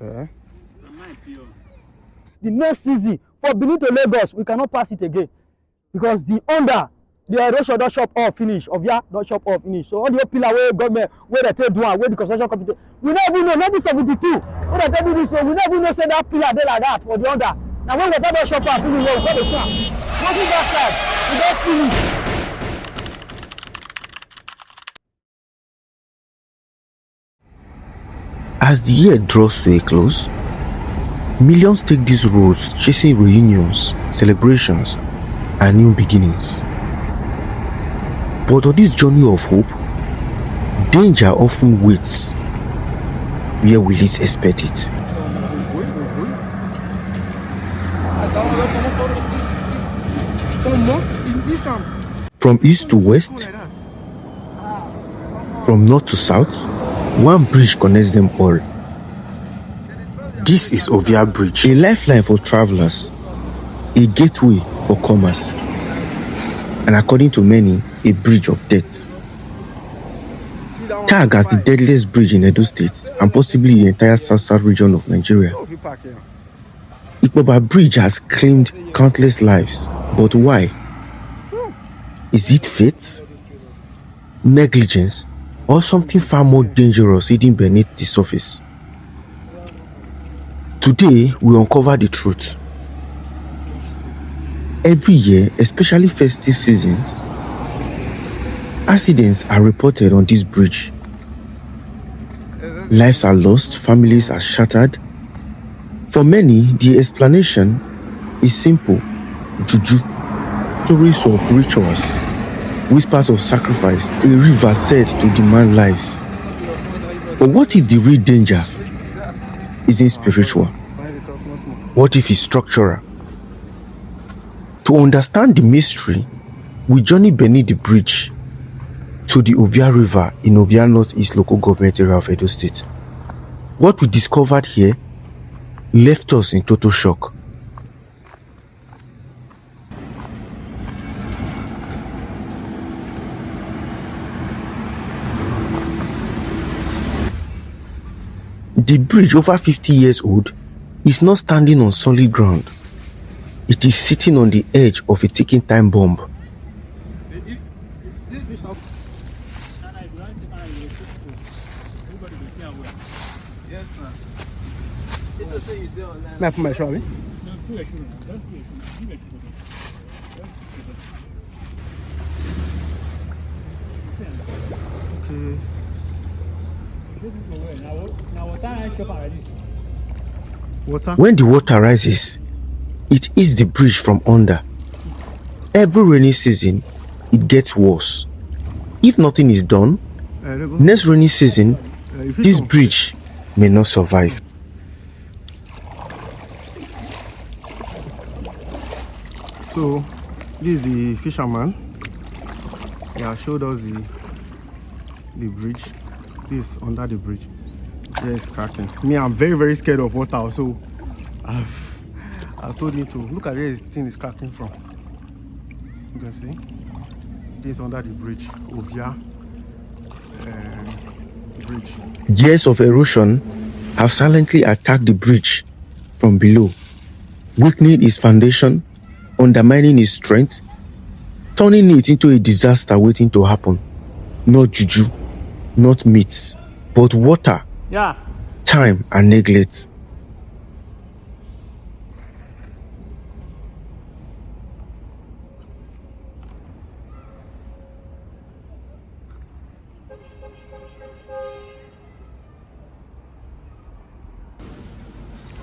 Okay. The next season for Benin to Lagos, we cannot pass it again because the erosion don chop all finish. Ovia don chop all finish. So all the pillar wey government wey dey take do am, wey the construction company, we no even know 1972 wey dey take do this one, we no even know say that pillar dey like that for the under. Na when water don chop am finish, we go dey see am. Nothing that side, we don finish. As the year draws to a close, millions take these roads chasing reunions, celebrations, and new beginnings. But on this journey of hope, danger often waits where we least expect it. From east to west, from north to south, one bridge connects them all. This is Ovia Bridge, a lifeline for travelers, a gateway for commerce, and according to many, a bridge of death. Tagged as the deadliest bridge in Edo State and possibly the entire south region of Nigeria, Ovia Bridge has claimed countless lives. But why? Is it fate, negligence, or something far more dangerous hidden beneath the surface? Today, we uncover the truth. Every year, especially festive seasons, accidents are reported on this bridge. Lives are lost, families are shattered. For many, the explanation is simple: juju, stories of rituals, whispers of sacrifice, a river said to demand lives. But what if the real danger isn't spiritual? What if it's structural? To understand the mystery, we journey beneath the bridge to the Ovia River in Ovia Northeast Local Government Area of Edo State. What we discovered here left us in total shock. The bridge, over 50 years old, is not standing on solid ground. It is sitting on the edge of a ticking time bomb. When the water rises, it eats the bridge from under. Every rainy season, it gets worse. If nothing is done, next rainy season, this bridge may not survive. So, this is the fisherman. He has showed us the bridge. This is under the bridge. There is cracking. Me, I'm very, very scared of water, so I've told me to look at where the thing is cracking from. You can see this is under the bridge, Ovia Bridge. Years of erosion have silently attacked the bridge from below, weakening its foundation, undermining its strength, turning it into a disaster waiting to happen. Not juju, not myths, but water, time, and neglect.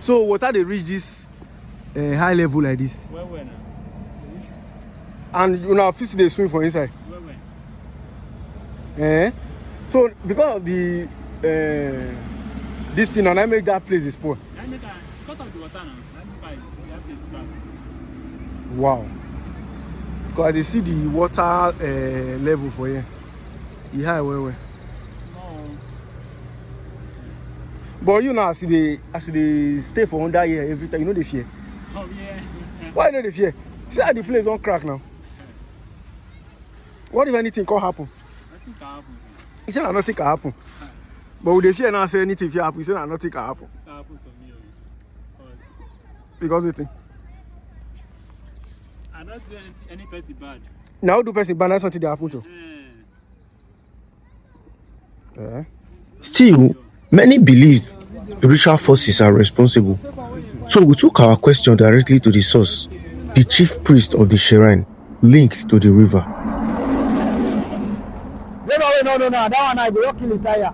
So water they reach this high level like this. Where now? And you know, fish they swim for inside. So because of the this thing, and I make that place a spoil. I make because of the water now. That place back. Wow. Because they see the water level for here. The high where. But you know, as they stay for under here every time, you know they fear. Oh yeah. Why do they fear? See how the place don't crack now. What if anything can happen? Nothing can happen. You say nothing can happen. But would they fear now say anything if you happen? Say that nothing can happen. It can happen to me. Because waiting. I don't do any person bad. Now do person bad, that's something that happen to. Yeah. Still, many believe spiritual forces are responsible. So we took our question directly to the source, the chief priest of the shrine, linked to the river. No, that one I go kill the tire.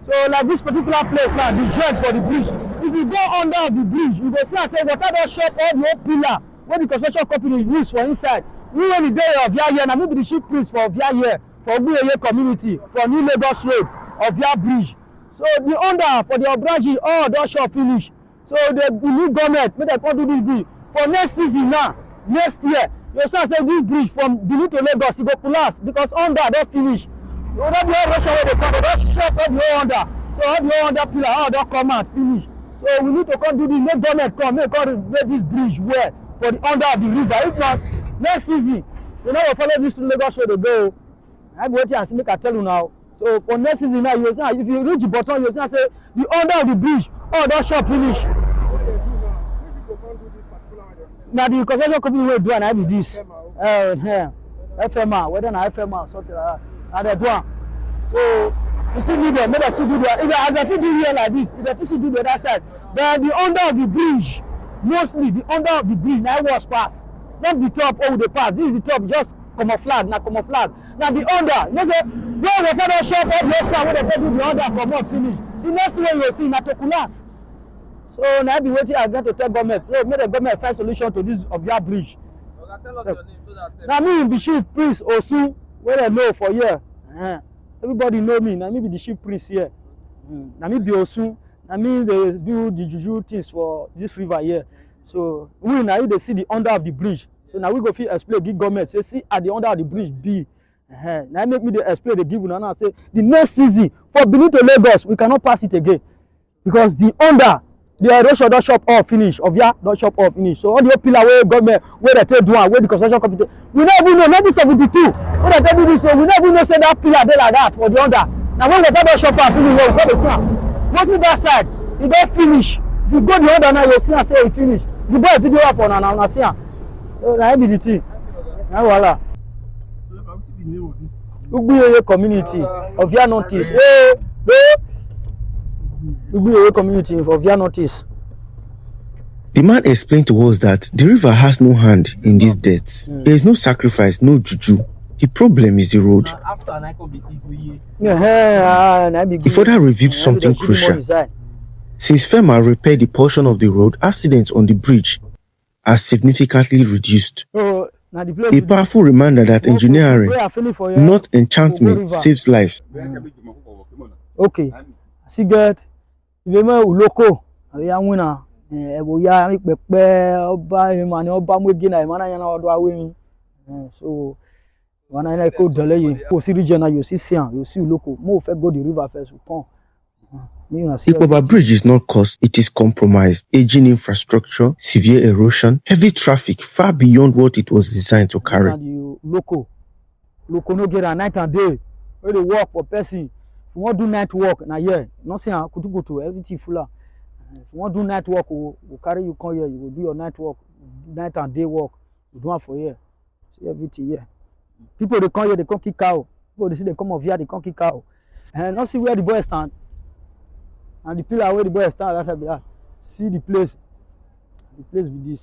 So like this particular place now, the dredge for the bridge. If you go under the bridge, you go see and say water don shut all the whole pillar where the construction company use for inside. We when the day of Ovia na me be the chief priest for Ovia here, for Ovia community, for New Lagos Road, Ovia Bridge. So the under for the Obraji all don shut finish. So the new government make dem come do this bridge for next season now, next year. You see say this bridge from Benin to Lagos e go collapse because under don finish. You don't be all Russia where they come, they don't shut all the whole under. So all the whole under pillar, all don't come out, finish. So we need to come do this, make government come, make come make this bridge where for the under of the river. If not, next season, you know, we follow this Lagos where they go. I go here and see, make I tell you now. So for next season now, you see, if you reach the bottom, you see, say the under of the bridge, all don't shut finish. Now the construction company will do and I be this. FMR, whether na FMR, something like that. And they do it. So you still need them, make them still do that. If as I still do here like this, if they still do the other side, then the under of the bridge, mostly the under of the bridge, now was pass. Not the top, oh the pass. This is the top, just camouflage, now camouflage. Now the under, you know say, where the father shop up your side, where they do the under from what finish. The next one you will see, na to collapse. So now I be waiting, I get to tell government, hey, make the government find solution to this Ovia Bridge. Tell us your name so that. Now me be chief priest Osu, where they know for here. Everybody know me. Now me be the chief priest here. Now me be Osu. Now me they do the juju things for this river here. So we now they see the under of the bridge. So now we go feel explain give government. Say see at the under of the bridge be. Now make me the explain the give you now say the next season for Benin to Lagos we cannot pass it again because the under. The erosion don shop all finish. Ovia don shop all finish. So all the pillar where government where they take do and where the construction company, we never know. 1972 when they take do this, so we never know say that pillar dey like that for the under. Now when they take don shop all finish, we saw the sun. Go to that side, e don finish. If you go the under now, you see am say e finish. The boy video up for na see am. So na be the thing. Na wahala. Ugbiyoye community Ovia Northeast. Ugbiyoye community of Ovia Northeast. The man explained to us that the river has no hand in these deaths. There is no sacrifice, no juju. The problem is the road. He further revealed something crucial. Since FEMA repaired the portion of the road, accidents on the bridge are significantly reduced. A powerful reminder that engineering, not enchantment, saves lives. Okay. Siget, Vema Uloko, Ayamuna, Eboya, Pepe, Oba, Emmanuel, Oba, Mugina, Emmanuel, Odawin. So, when I go delay, you see regional, you see Sian, you see local. More if I go the river first, we come. Ovia Bridge is not cost, it is compromised. Aging infrastructure, severe erosion, heavy traffic far beyond what it was designed to carry. Local no get a night and day. Where they work for person. If you want to do night work, now yeah, not saying I could go to everything fuller. If you want to do night work, we'll carry you come here, you will do your night work, night and day work. We do it for here. See everything here. People they come here, they come kick out. People they see they come over here, they come kick out. And not see where the boys stand. And the pillar where the boys stand, that's that. See the place. The place with this.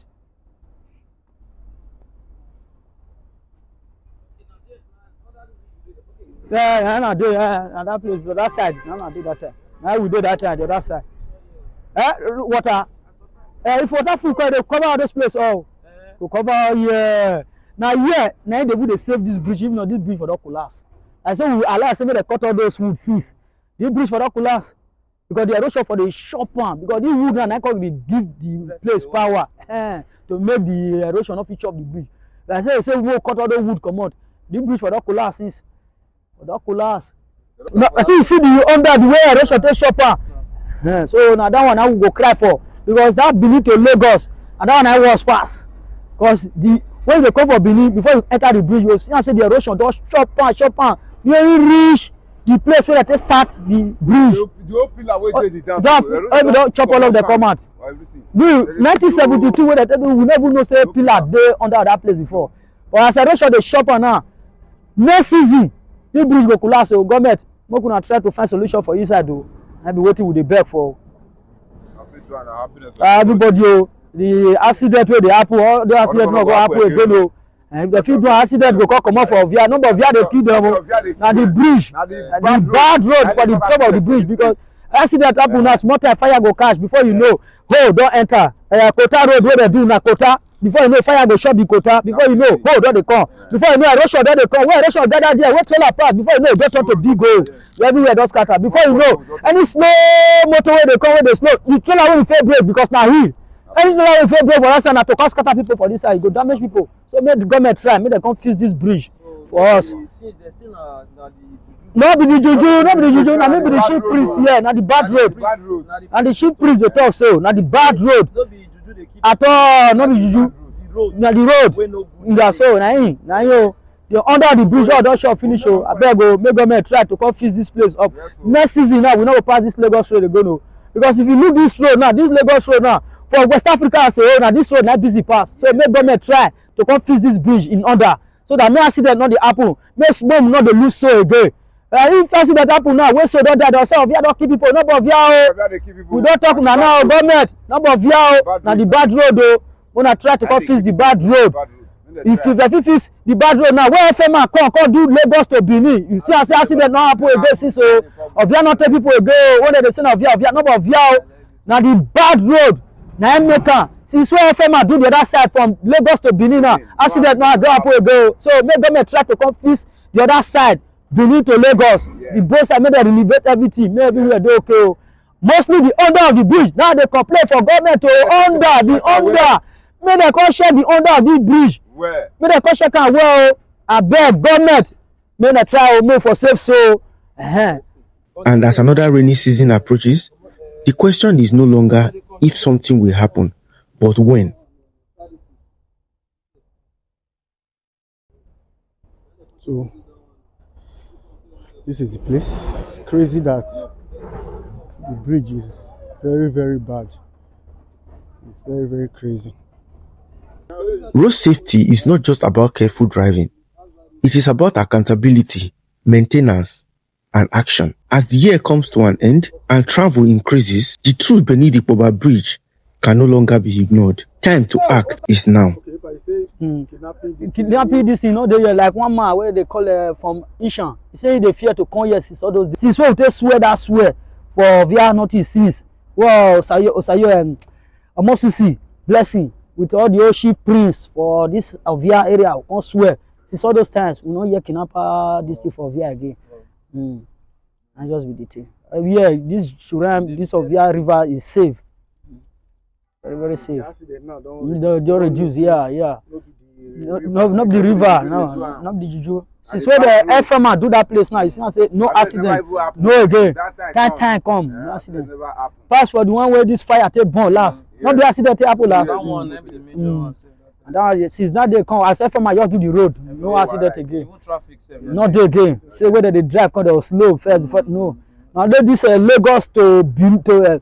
Yeah, I do. That place, the other side. I do that time. Now we do that time, the other side. Water. If water full, they cover all this place. Oh, to cover here. Now they would save this bridge. Even though this bridge for the collapse. I say we allow say they cut all those wood seas. This bridge for the collapse because the erosion for the shop one. Because this wood and I can give the place power to make the erosion of each of the bridge. I say we cut all the wood come out. This bridge for the collapse since. That collapse. No, I think you see the under the way erosion take shopper. So now that one I will go cry for because that Benin to Lagos and that one I was pass. Because when they come for Benin before you enter the bridge, you see I say the erosion don't shopper. You reach the place where they start the bridge. The whole pillar wey dey the Every don chop all of the comment. We 1972 wey they we never know say pillar dey under that place before. But as erosion dey chop am now, next season this bridge go collapse. So government make una try to find solution for inside o. Na be wetin we dey beg for. Everybody o, the accident wey dey happen, all the accident no go happen again o. And if they fit do an accident go come comot for Ovia, number of Ovia dey kill them o. Na the bridge, the bad road for the top of the bridge, because accident happen now, small time fire go catch before you know hole don enter. Kota road wey dey do na Kota, before you know fire go chop the Kota, before you know hole don dey come, before you know erosion don dey come, where erosion gather there, where trailer pass, before you know e don turn to big hole, everywhere don scatter. Before you know any slow motor wey dey come wey dey slow, the trailer wey we fit break because na hill. Any trailer wey we fit break for that side na to come scatter people for this side, e go damage people. So make the government try, make dem come fix this bridge for us. No be the juju, no be the juju, na me be the chief priest here, na the bad road. And the chief priest dey talk so, na the bad road. At all, no be juju. Na the road. Na so, na him o. The under the bridge all don shop finish o. Abeg o, make government try to come fix this place up. Next season now, we no go pass this Lagos road again o. Because if you look this road now, this Lagos road now, for West Africa as a whole, na this road na busy pass. So make government try to come fix this bridge in under, so that no accident no dey happen. Make mom no dey lose soul again. If accident happen now, wey so don die, don say Ovia don kill people, no be Ovia o. We don talk na now government, no be Ovia o. Na the bad road o. Una try to come fix the bad road. If they fit fix the bad road now, where FMA come do Lagos to Benin, you see as accident no happen again since o. Ovia no take people again o. When they say na Ovia, no be Ovia o. Na the bad road na im make am. Since where FMA do the other side from Lagos to Benin now, accident no go happen again o. So make government try to come fix the other side, Benin to Lagos. The both side make dem renovate everything, make everywhere dey okay o. Mostly the under of the bridge now dey complain for government o. Under make dem come share the under of this bridge. Make dem come check am well o. Abeg government make dem try o, make for safe so. And as another rainy season approaches, the question is no longer if something will happen, but when. So this is the place. It's crazy that the bridge is very, very bad. It's very, very crazy. Road safety is not just about careful driving. It is about accountability, maintenance, and action. As the year comes to an end and travel increases, the truth beneath the Ovia Bridge can no longer be ignored. Time to act is now. Kidnapping this thing no dey here. Like one man wey they call from Ishan, he say he dey fear to come here since all those days. Since wey we take swear that swear for Ovia notice since. Well, Osayo Omosusi blessing with all the old chief prince for this Ovia area, we come swear. Since all those times, we no hear kidnapper this thing for Ovia again. And just be the thing. Yeah, this Shuram, this Ovia river is safe. Very, very safe. Don't reduce, yeah. Not the river, no, not the juju. Since when the FMA do that place now, you see now say no accident, no again. Time come, no accident. Pass for the one where this fire take burn last. Not the accident take happen last. And that since that day come, as FMA just do the road, no accident again. Not there again. Say whether they drive because they was slow first before no. Now let this Lagos to Benin to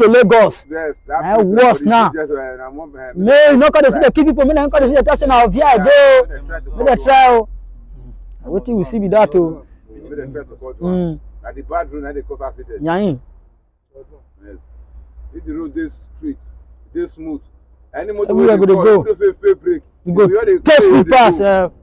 Lagos. Yes, that worse now. May no cause they see the keep people. May no cause they see the person now Ovia go. May they try. What we see be that too. At the bad road, they cause accident. Yain. Yes. If the road is straight, they smooth. Any motor everywhere go. You go test speed pass.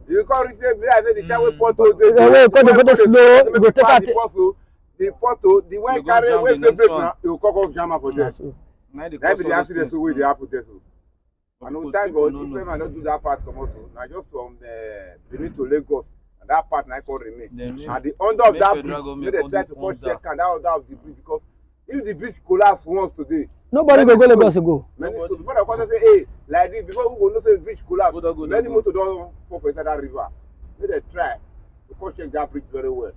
You can't reach there. I say the time we portal. They slow. You go take out. The portal, the one carry way break now, you cock off jam for there. That be the accident so wey dey happen there so. And no thank God, if man don't do that part come also. Now just from Benin to Lagos, and that part now can remain. And the under of that bridge, they try to cut check and that of the bridge because if the bridge collapse once today, nobody go Lagos go. Many so before the quarter say, hey, like this, before we go know say the bridge collapse, many motor don't fall for inside that river. They try to cut check that bridge very well.